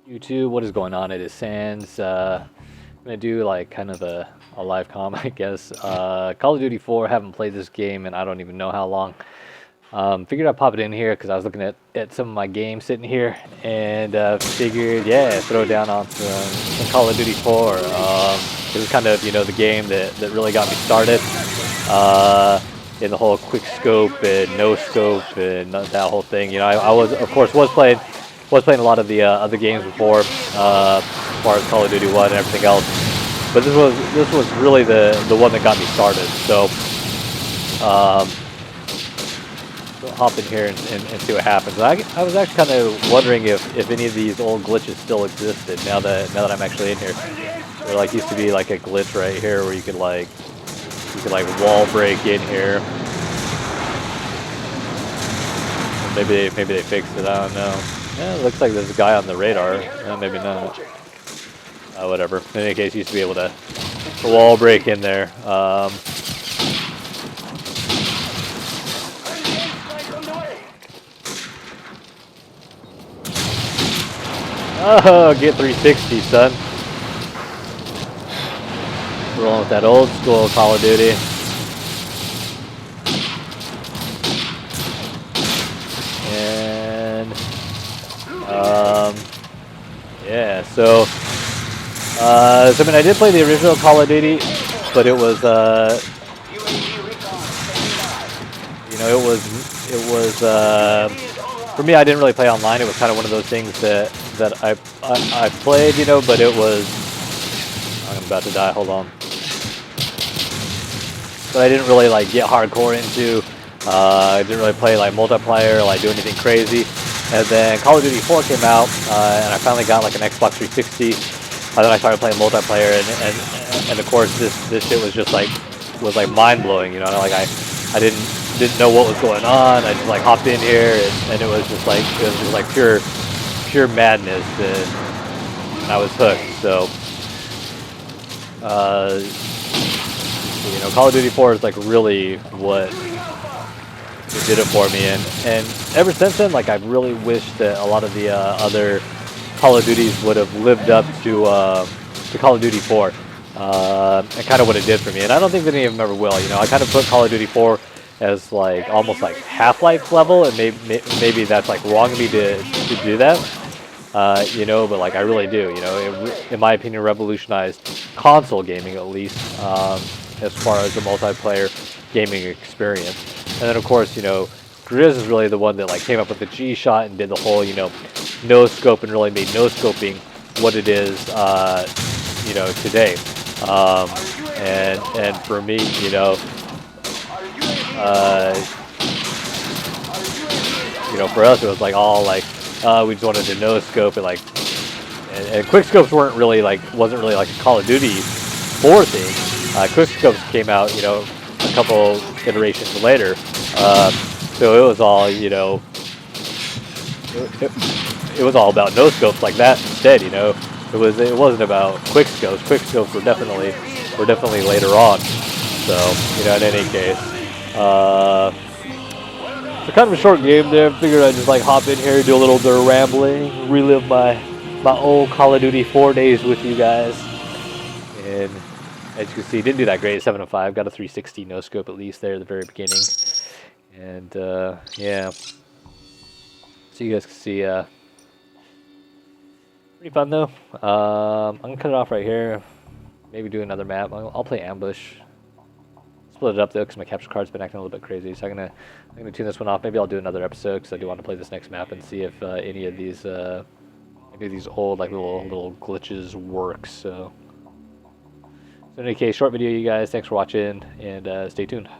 YouTube, what is going on? It is Sans. I'm gonna do like kind of a live comm, I guess. Call of Duty 4. Haven't played this game and I don't even know how long. Figured I'd pop it in here because I was looking at some of my games sitting here and figured, yeah, throw down on some Call of Duty 4. It was kind of the game that really got me started in the whole quick scope and no scope and that whole thing. I was of course was playing a lot of the other games before, as far as Call of Duty 1 and everything else. But this was really the one that got me started. So we'll hop in here and see what happens. I was actually kind of wondering if any of these old glitches still existed now that I'm actually in here. There like used to be like a glitch right here where you could like wall break in here. Maybe they fixed it. I don't know. Yeah, it looks like there's a guy on the radar. Maybe not. Whatever. In any case, you used to be able to wall break in there. Oh, get 360, son. Rolling with that old school Call of Duty. And yeah, so I mean, I did play the original Call of Duty, but it was it was for me. I didn't really play online. It was kind of one of those things that I played, but it was. I'm about to die. Hold on. But I didn't really like get hardcore into. I didn't really play like multiplayer, like do anything crazy. And then Call of Duty 4 came out, and I finally got like an Xbox 360. And then I started playing multiplayer, and of course this shit was just like mind blowing. Like I didn't know what was going on. I just like hopped in here, and it was just like pure madness, and I was hooked. So Call of Duty 4 is like really what did it for me, and ever since then, like I've really wished that a lot of the other Call of Duties would have lived up to Call of Duty 4, and kind of what it did for me. And I don't think that any of them ever will. I kind of put Call of Duty 4 as like almost like Half-Life level, and maybe that's like wrong of me to do that. But like I really do. It, in my opinion, revolutionized console gaming, at least as far as the multiplayer gaming experience. And then of course, Grizz is really the one that like came up with the G shot and did the whole no scope, and really made no scoping what it is today. And for me, for us it was like all like we just wanted to no scope and like and quick scopes wasn't really like a Call of Duty 4 thing. Quick scopes came out a couple iterations later. So it was all it was all about no scopes like that instead. It wasn't about quick scopes. Quick scopes were definitely later on. So in any case, it's kind of a short game there. Figured I'd just like hop in here, do a little bit of rambling, relive my old Call of Duty 4 days with you guys. And as you can see, didn't do that great. 7 of 5, got a 360 no scope at least there at the very beginning. And yeah, so you guys can see, pretty fun though. I'm gonna cut it off right here. Maybe do another map. I'll play Ambush. Split it up though, because my capture card's been acting a little bit crazy. So I'm gonna tune this one off. Maybe I'll do another episode because I do want to play this next map and see if any of these old like little glitches work. So in any case, short video, you guys. Thanks for watching, and stay tuned.